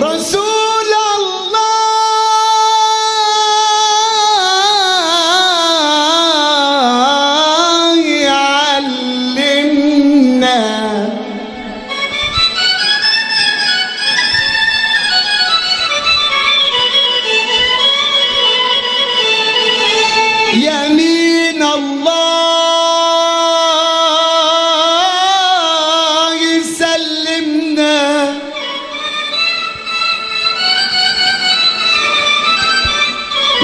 رسول الله يعلمنا يمين الله يسلمنا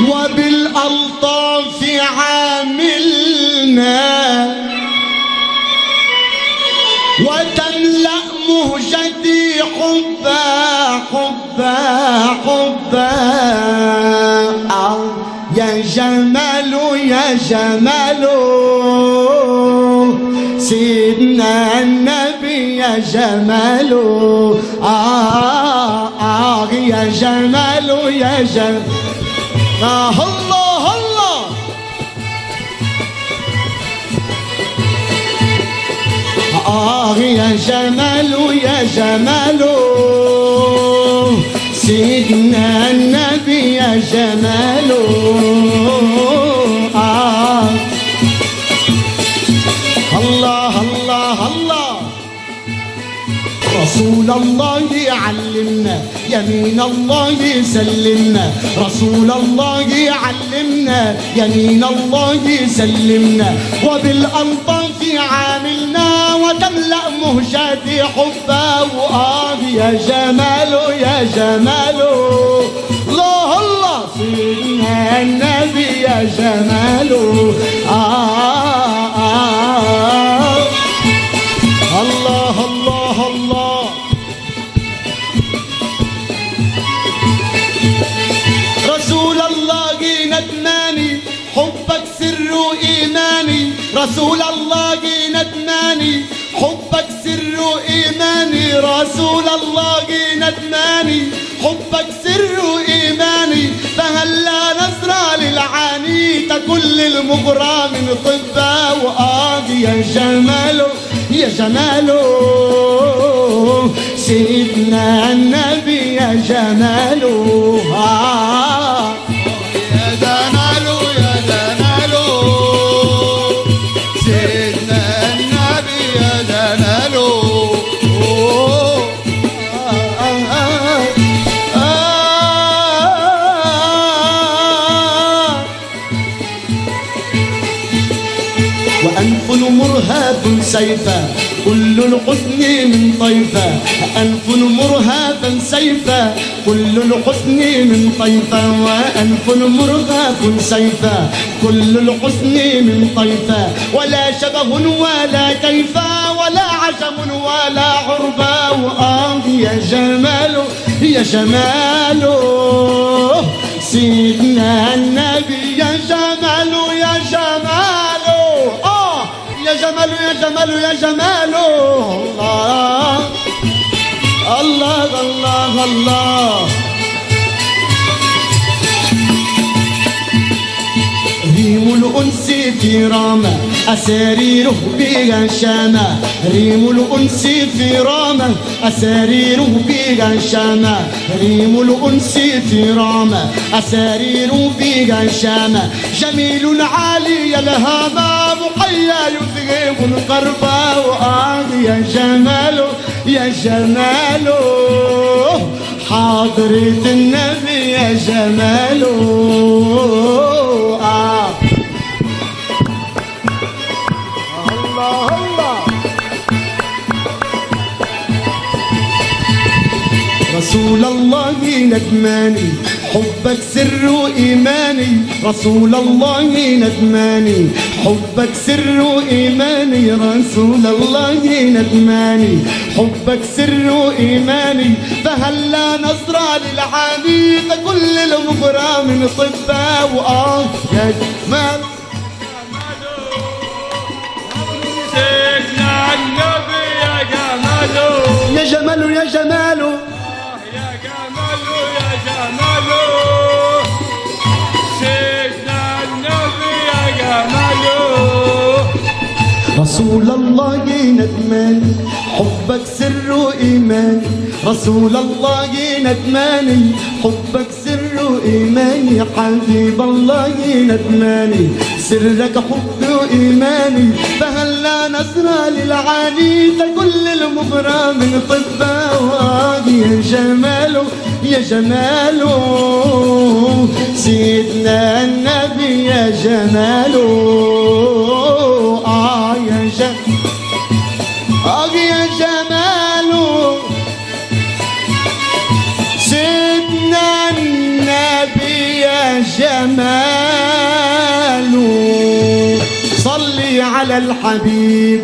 وبالألطاف عاملنا وتملأ مهجتي حبا حبا حبا يا جمال يا جمال سيدنا النبي يا جمال يا جمال يا جمال الله الله يا جمال يا جمال سيدنا النبي يا جمال الله الله الله رسول الله يعلمنا يمين الله يسلمنا رسول الله يعلمنا يمين الله يسلمنا وبالألطاف عاملنا وتملأ مهجتي حبا يا جمال يا جمال الله الله سيدنا النبي يا جمال الله الله الله رسول الله ندماني حبك سر إيماني رسول الله ندماني حبك سر إيماني رسول الله ندماني حبك سر إيماني فهلا نزرع للعانيت كل المغرى من طبا يا جمال يا جمال سيدنا النبي يا جمال يا جمال يا جمال سيدنا النبي يا جمال وأنف مرهاب سيفا كل الحسن من طيفا أنف مرهابا سيفا كل الحسن من طيفا وأنف مرهاب سيفا كل الحسن من طيفا ولا شبه ولا كيفا ولا عجم ولا عربا يا جمال يا جمال سيدنا النبي يا جمال يا جمال يا جمال يا جمال يا جمال الله الله الله الله ريم الأنس في رامة أساريره بها شامة ريم الأنس في رامة أساريره بها شامة ريم الأنس في رامة أساريره بها شامة جميل عالي الهامة محيا يذهب القربى يا جمال يا جمال حاضرة النبي يا جمال الله الله رسول الله ندماني حبك سر إيماني رسول الله ندماني حبك سر إيماني رسول الله ندماني حبك سر إيماني فهلا نزرع للعبيد كل المغرى من طبا يا جمال سيدنا النبي يا جمال يا جمال يا جمال يا جمال يا جمال سيدنا النبي يا جمال رسول الله ندمان حبك سر إيمان رسول الله ندماني حبك سر إيماني حبيب الله ندماني سرك حب وإيماني فهلا نظرة للعاني كل المغرى من طباوة يا جماله يا جماله سيدنا النبي يا جماله يا يا جماله سيدنا النبي يا جماله صلي على الحبيب